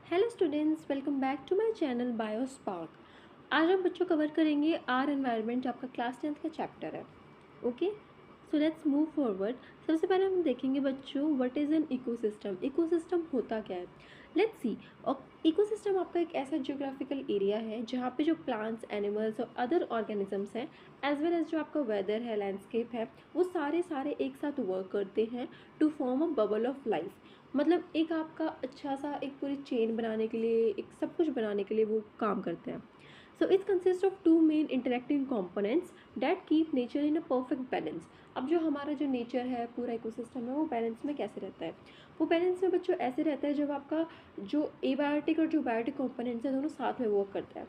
Hello students, welcome back to my channel Biospark. आज हम बच्चों कवर करेंगे आर एनवायरनमेंट, आपका क्लास 10th का चैप्टर है। Okay, so let's move forward. सबसे पहले हम देखेंगे बच्चों what is an ecosystem. Ecosystem होता क्या है, लेट्स सी। और इकोसिस्टम आपका एक ऐसा जियोग्राफिकल एरिया है जहाँ पे जो प्लांट्स, एनिमल्स और अदर ऑर्गेनिजम्स हैं, एज वेल एज जो आपका वेदर है, लैंडस्केप है, वो सारे सारे एक साथ वर्क करते हैं to form a bubble of life. मतलब एक आपका अच्छा सा एक पूरी चेन बनाने के लिए, एक सब कुछ बनाने के लिए वो काम करते हैं। So it's consist of two main interacting components that keep nature in a perfect balance. अब जो हमारा जो नेचर है, पूरा इकोसिस्टम है, वो बैलेंस में कैसे रहता है? वो बैलेंस में बच्चों ऐसे रहता है जब आपका जो एबायोटिक और जो बायोटिक कंपोनेंट्स है, दोनों साथ में वर्क करता है।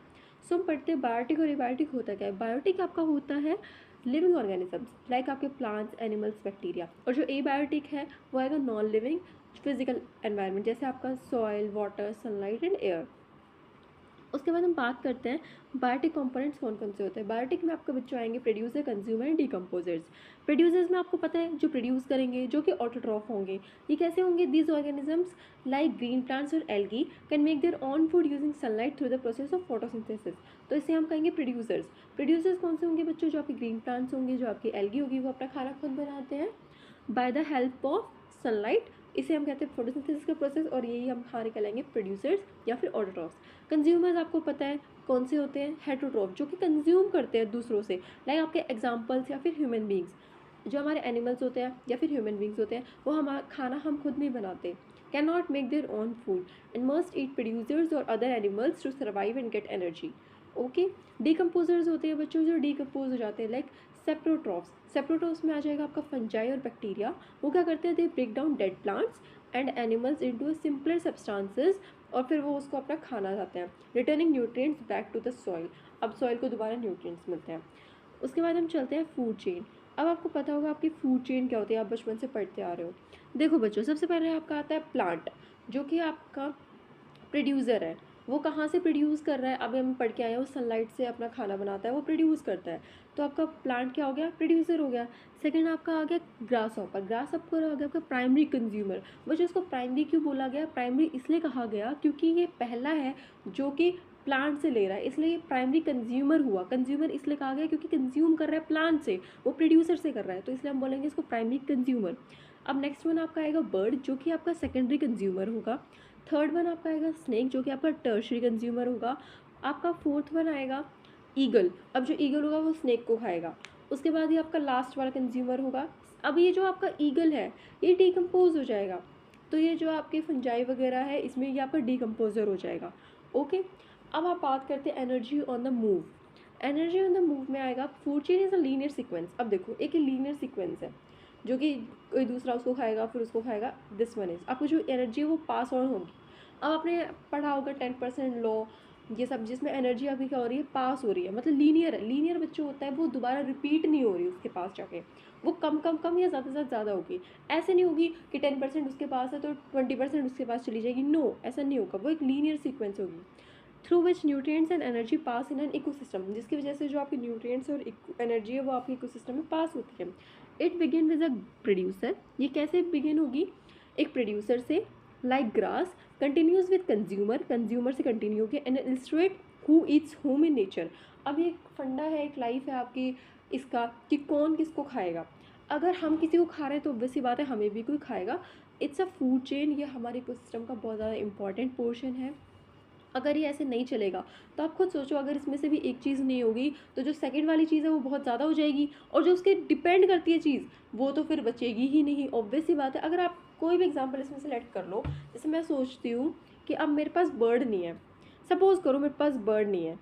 सो हम पढ़ते हैं बायोटिक और एबायोटिक होता क्या है। बायोटिक आपका होता है लिविंग ऑर्गेनिजम्स लाइक आपके प्लांट्स, एनिमल्स, बैक्टीरिया। और जो एबायोटिक है वो आएगा नॉन लिविंग फिजिकल एनवायरनमेंट, जैसे आपका soil, water, sunlight and air. उसके बाद हम बात करते हैं बायोटिक कंपोनेंट्स कौन कौन से होते हैं। बायोटिक में आपके बच्चों आएंगे producer, consumer and decomposers. Producers में आपको पता है जो प्रोड्यूस करेंगे, जो कि ऑटोट्रॉफ होंगे। ये कैसे होंगे? These organisms like green plants और algae can make their own food using sunlight through the process of photosynthesis. तो इसे हम कहेंगे प्रोड्यूसर्स। प्रोड्यूसर्स कौन से होंगे बच्चों? जो आपके ग्रीन प्लांट्स होंगे, जो आपकी एल्गी होगी, वो अपना खाना खुद बनाते हैं by the help of sunlight. इसे हम कहते हैं फोटोसिंथेसिस का प्रोसेस, और यही हम खाने कहलाएंगे प्रोड्यूसर्स या फिर ऑटोट्रॉफ्स। कंज्यूमर्स आपको पता है कौन से होते हैं? हेटरोट्रॉफ, जो कि कंज्यूम करते हैं दूसरों से, लाइक आपके एग्जाम्पल्स या फिर ह्यूमन बींग्स। जो हमारे एनिमल्स होते हैं या फिर ह्यूमन बींग्स होते हैं, वो हमारा खाना हम खुद नहीं बनाते, can not make their own food and must eat producers और other animals to survive and get energy. Okay, decomposers होते हैं बच्चों जो डिकम्पोज हो जाते हैं, लाइक सेप्रोट्रॉफ्स। सेप्रोट्रॉफ्स में आ जाएगा आपका फंजाई और बैक्टीरिया। वो क्या करते हैं? They break down dead plants and animals into a simpler substances, और फिर वो उसको अपना खाना जाते हैं, returning nutrients back to the soil. अब सॉइल को दोबारा न्यूट्रिएंट्स मिलते हैं। उसके बाद हम चलते हैं फूड चेन। अब आपको पता होगा आपकी फूड चेन क्या होती है, आप बचपन से पढ़ते आ रहे हो। देखो बच्चों, सबसे पहले आपका आता है प्लांट, जो कि आपका प्रोड्यूसर है। वो कहाँ से प्रोड्यूस कर रहा है? अभी हम पढ़ के आए हैं, वो सनलाइट से अपना खाना बनाता है, वो प्रोड्यूस करता है। तो आपका प्लांट क्या हो गया? प्रोड्यूसर हो गया। सेकंड आपका आ गया ग्रास हॉपर। ग्रास हॉपर हो गया आपका प्राइमरी कंज्यूमर। बच्चों, इसको प्राइमरी क्यों बोला गया? प्राइमरी इसलिए कहा गया क्योंकि ये पहला है जो कि प्लांट से ले रहा है, इसलिए ये प्राइमरी कंज्यूमर हुआ। कंज्यूमर इसलिए कहा गया क्योंकि कंज्यूम कर रहा है प्लांट से, वो प्रोड्यूसर से कर रहा है, तो इसलिए हम बोलेंगे इसको प्राइमरी कंज्यूमर। अब नेक्स्ट वन आपका आएगा बर्ड, जो कि आपका सेकेंडरी कंज्यूमर होगा। थर्ड वन आपका आएगा स्नेक, जो कि आपका टर्शरी कंज्यूमर होगा। आपका फोर्थ वन आएगा ईगल। अब जो ईगल होगा वो स्नेक को खाएगा। उसके बाद ये आपका लास्ट वाला कंज्यूमर होगा। अब ये जो आपका ईगल है, ये डिकम्पोज हो जाएगा, तो ये जो आपके फंजाई वगैरह है, इसमें ये आपका डिकम्पोजर हो जाएगा। ओके, अब आप बात करते हैं energy on the move. Energy on the move में आएगा food chain is a linear sequence. अब देखो, एक लीनियर सीक्वेंस है, जो कि कोई दूसरा उसको खाएगा, फिर उसको खाएगा। दिस वन इज आपको जो एनर्जी है वो पास ऑन होगी। अब आपने पढ़ा होगा 10% लॉ, ये सब, जिसमें एनर्जी अभी क्या हो रही है? पास हो रही है, मतलब लीनियर है। लीनियर बच्चों होता है वो दोबारा रिपीट नहीं हो रही उसके पास जाके, वो कम कम कम या ज़्यादा से ज़्यादा होगी। ऐसे नहीं होगी कि 10% उसके पास है तो 20% उसके पास चली जाएगी। नो, ऐसा नहीं होगा, वो एक लीनियर सीक्वेंस होगी through which nutrients and energy pass in an ecosystem, जिसकी वजह से जो आपकी न्यूट्रिएंट्स और एनर्जी है वो आपके इकोसिस्टम में पास होती है। It begin with a producer. ये कैसे बिगिन होगी? एक प्रोड्यूसर से, like grass, continues with consumer, consumer से कंटिन्यू होगी, and illustrate who Yeats home in nature. अब ये एक फंडा है, एक लाइफ है आपकी इसका, कि कौन किसको खाएगा। अगर हम किसी को खा रहे हैं तो ऑब्वियस सी बात है हमें भी कोई खाएगा। इट्स अ फूड चेन, ये हमारे इकोसिस्टम का बहुत ज़्यादा इंपॉर्टेंट पोर्शन है। अगर ये ऐसे नहीं चलेगा तो आप खुद सोचो, अगर इसमें से भी एक चीज़ नहीं होगी तो जो सेकंड वाली चीज़ है वो बहुत ज़्यादा हो जाएगी, और जो उसके डिपेंड करती है चीज़, वो तो फिर बचेगी ही नहीं। ऑब्वियस सी बात है। अगर आप कोई भी एग्जांपल इसमें सेलेक्ट कर लो, जैसे मैं सोचती हूँ कि अब मेरे पास बर्ड नहीं है, सपोज़ करो मेरे पास बर्ड नहीं है,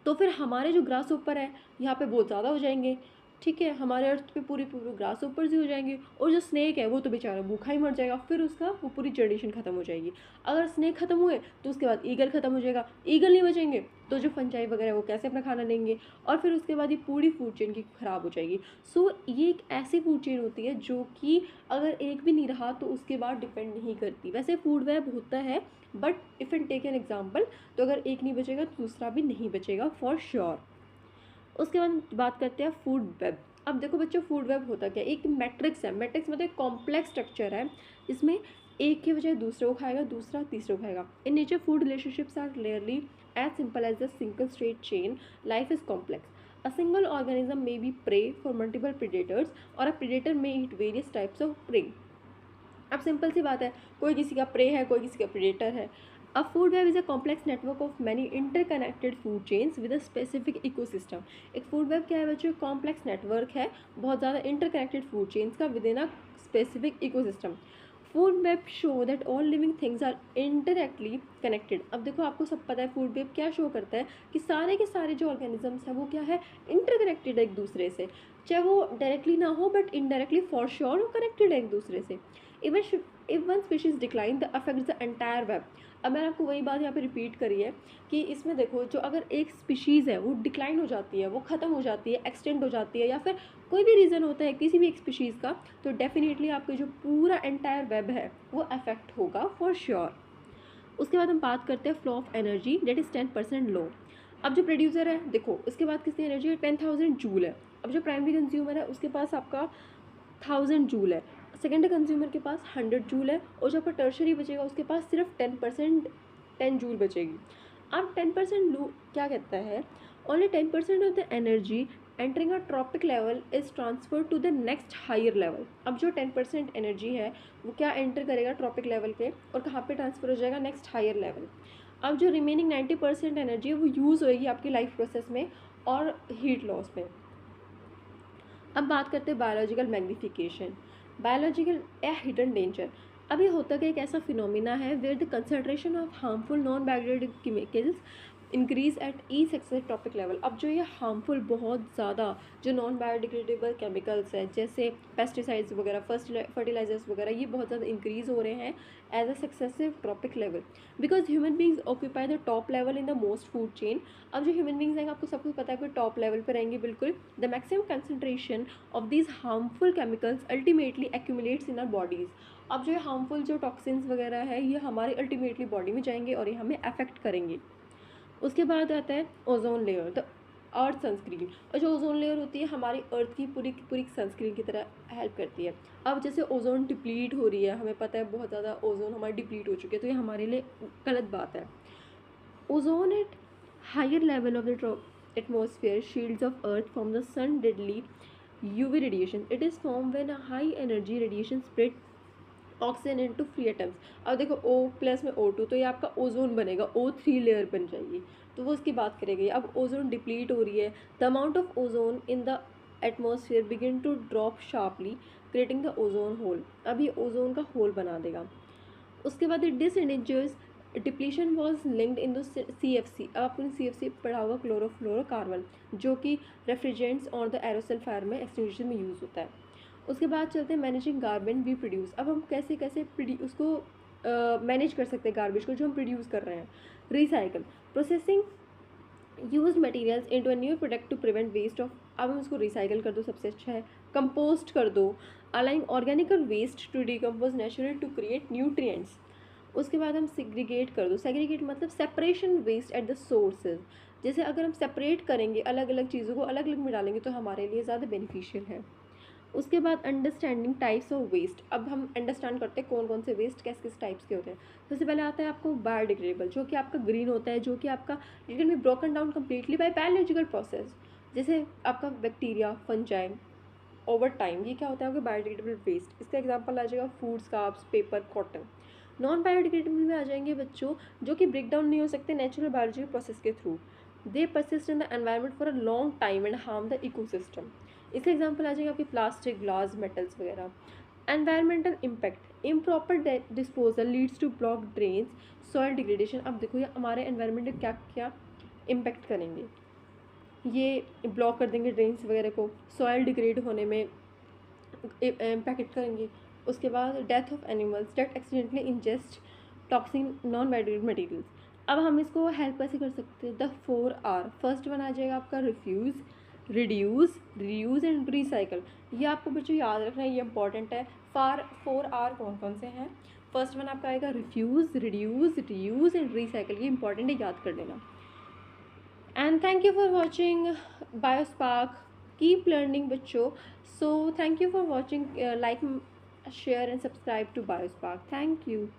तो फिर हमारे जो ग्रास ऊपर है यहाँ पे बहुत ज़्यादा हो जाएंगे। ठीक है, हमारे अर्थ पे पूरी पूरी ग्रास ऊपर ही हो जाएंगे, और जो स्नेक है वो तो बेचारा भूखा ही मर जाएगा, फिर उसका वो पूरी जनरेशन खत्म हो जाएगी। अगर स्नेक खत्म हुए तो उसके बाद ईगल खत्म हो जाएगा, ईगल नहीं बचेंगे तो जो फंजाई वगैरह वो कैसे अपना खाना लेंगे, और फिर उसके बाद ये पूरी फूड चेन की ख़राब हो जाएगी। सो ये एक ऐसी फूड चेन होती है जो कि अगर एक भी नहीं रहा तो उसके बाद डिपेंड नहीं करती। वैसे फूड वेब होता है, but if an take an example, तो अगर एक नहीं बचेगा तो दूसरा भी नहीं बचेगा फॉर श्योर। उसके बाद बात करते हैं फूड वेब। अब देखो बच्चों, फूड वेब होता क्या है? एक मैट्रिक्स है। मैट्रिक्स मतलब एक कॉम्प्लेक्स स्ट्रक्चर है, इसमें एक की बजाय दूसरे को खाएगा, दूसरा तीसरे को खाएगा। In nature food relationships are rarely as simple as the single straight chain, life is complex. A single organism may be prey for multiple predators or a predator may eat various types of prey. अब simple सी बात है, कोई किसी का pray है, कोई किसी का प्रेडेटर है. A food web is a complex network of many interconnected food chains with a specific ecosystem. एक फूड वेब क्या है बच्चों? कॉम्प्लेक्स नेटवर्क है बहुत ज़्यादा इंटरकनेक्टेड फूड चेन्स का within a specific ecosystem. Food web show that all living things are intricately connected. अब देखो आपको सब पता है फूड वेब क्या शो करता है कि सारे के सारे जो ऑर्गेनिजम्स हैं वो क्या है? इंटरकनेक्टेड है एक दूसरे से. चाहे वो डायरेक्टली ना हो बट इनडायरेक्टली फॉर श्योर वो कनेक्टेड है एक दूसरे से. Even if one species decline the affects the entire web. अब मैंने आपको वही बात यहाँ पे रिपीट करी है कि इसमें देखो जो अगर एक स्पीशीज़ है वो डिक्लाइन हो जाती है, वो ख़त्म हो जाती है, एक्सटेंड हो जाती है, या फिर कोई भी रीज़न होता है किसी भी एक स्पीशीज़ का, तो डेफिनेटली आपके जो पूरा एंटायर वेब है वो अफेक्ट होगा फॉर श्योर. उसके बाद हम बात करते हैं flow of energy that is 10% लो. अब जो प्रोड्यूसर है देखो उसके बाद कितनी एनर्जी है? 10,000 जूल है. अब जो प्राइमरी कंज्यूमर है उसके पास आपका 1000 जूल है. सेकेंडरी कंज्यूमर के पास 100 जूल है. और जो आपका टर्शरी बचेगा उसके पास सिर्फ 10% 10 जूल बचेगी. अब 10% लू क्या कहता है? Only 10% of the energy entering a trophic level is transfer to the next higher level. अब जो 10% एनर्जी है वो क्या एंटर करेगा ट्रॉपिक लेवल पे और कहाँ पे ट्रांसफ़र हो जाएगा? Next higher level. अब जो रिमेनिंग 90% एनर्जी है वो यूज़ होएगी आपकी लाइफ प्रोसेस में और हीट लॉस में. अब बात करते हैं biological magnification. Biological a hidden danger. अब ये होता क्या एक ऐसा फिनोमिना है where the concentration of harmful non biodegradable chemicals increase at each successive trophic level. अब जो ये हार्मफुल बहुत ज़्यादा जो नॉन बायोडिग्रेडेबल केमिकल्स है जैसे पेस्टिसाइड्स वगैरह, फर्टिलाइजर्स वगैरह, ये बहुत ज़्यादा इंक्रीज़ हो रहे हैं as a successive trophic level because human beings occupy the top level in the most food chain. अब जो ह्यूमन बींग्स हैं आपको सब कुछ पता है कि टॉप लेवल पर रहेंगे बिल्कुल. The maximum concentration of these harmful chemicals ultimately accumulates in our bodies. अब जो हार्मफुल जो टॉक्सिन्स वगैरह है ये हमारे अल्टीमेटली बॉडी में जाएंगे और ये हमें अफेक्ट करेंगे. उसके बाद आता है ozone layer, the earth sunscreen. और जो ओजोन लेयर होती है हमारी अर्थ की पूरी पूरी सनस्क्रीन की तरह हेल्प करती है. अब जैसे ओजोन डिप्लीट हो रही है, हमें पता है बहुत ज़्यादा ओजोन हमारी डिप्लीट हो चुकी है, तो ये हमारे लिए गलत बात है. Ozone at higher level of the atmosphere shields of earth from the sun deadly UV radiation. It is formed when a high energy radiation spread oxygen into free atoms. अब देखो O+ में O2 तो ये आपका ozone बनेगा, O3 layer बन जाएगी, तो वो उसकी बात करेगी. अब ओजोन डिप्लीट हो रही है, the amount of ozone in the atmosphere begin to drop sharply creating the ozone hole. अब ये ओजोन का होल बना देगा. उसके बाद डिसइंडिजियस depletion was linked in the CFC. अब आपने CFC पढ़ा होगा, क्लोरोफ्लोरोकार्बन, जो कि रेफ्रिजरेंट्स और द एरोसल फायर में एक्सटिंग्विशन में यूज़ होता है. उसके बाद चलते हैं मैनेजिंग गार्बेज वी प्रोड्यूस. अब हम कैसे कैसे उसको मैनेज कर सकते हैं गार्बेज को जो हम प्रोड्यूस कर रहे हैं. Recycle, processing use materials into a new product to prevent waste of. अब हम उसको रिसाइकल कर दो, सबसे अच्छा है. कंपोस्ट कर दो, allowing organic waste to decompose natural to create nutrients. उसके बाद हम सेग्रीगेट कर दो. सेग्रीगेट मतलब separation waste at the sources. जैसे अगर हम सेपरेट करेंगे अलग अलग चीज़ों को अलग अलग में डालेंगे तो हमारे लिए ज़्यादा बेनिफिशियल है. उसके बाद अंडरस्टैंडिंग टाइप्स ऑफ वेस्ट. अब हम अंडरस्टैंड करते हैं कौन कौन से वेस्ट किस किस टाइप्स के होते हैं. सबसे पहले आता है आपको बायोडिग्रेडेबल, जो कि आपका ग्रीन होता है, जो कि आपका it can be broken down completely bye biological process. जैसे आपका बैक्टीरिया, फंजाई, ओवर टाइम, ये क्या होता है आपका बायोडिग्रेडेबल वेस्ट. इसका एग्जाम्पल आ जाएगा food scraps, paper, cotton. Non biodegradable में आ जाएंगे बच्चों जो कि ब्रेक डाउन नहीं हो सकते नेचुरल बायोलॉजिकल प्रोसेस के through. They persist in the environment for a long time and harm the ecosystem. इसका एग्जाम्पल आ जाएगा आपकी प्लास्टिक, ग्लास, मेटल्स वगैरह. Environmental impact, improper disposal leads to block drains, soil degradation. अब देखो ये हमारे एनवायरनमेंट में क्या क्या इम्पैक्ट करेंगे. ये ब्लॉक कर देंगे ड्रेन्स वगैरह को, सॉइल डिग्रेड होने में इम्पैक्ट करेंगे. उसके बाद death of animals that accidentally ingest toxin non biodegradable materials. अब हम इसको हेल्प कैसे कर सकते हैं. The 4R. फर्स्ट वन आ जाएगा आपका refuse, reduce, reuse and recycle. ये आपको बच्चों याद रखना है, ये इंपॉर्टेंट है. 4R कौन कौन से हैं. फर्स्ट वन आपका आएगा refuse, reduce, reuse and recycle. ये इंपॉर्टेंट है, याद कर लेना. And thank you for watching Biospark. Keep learning बच्चों. So thank you for watching. Like share and subscribe to BioSpark. Thank you.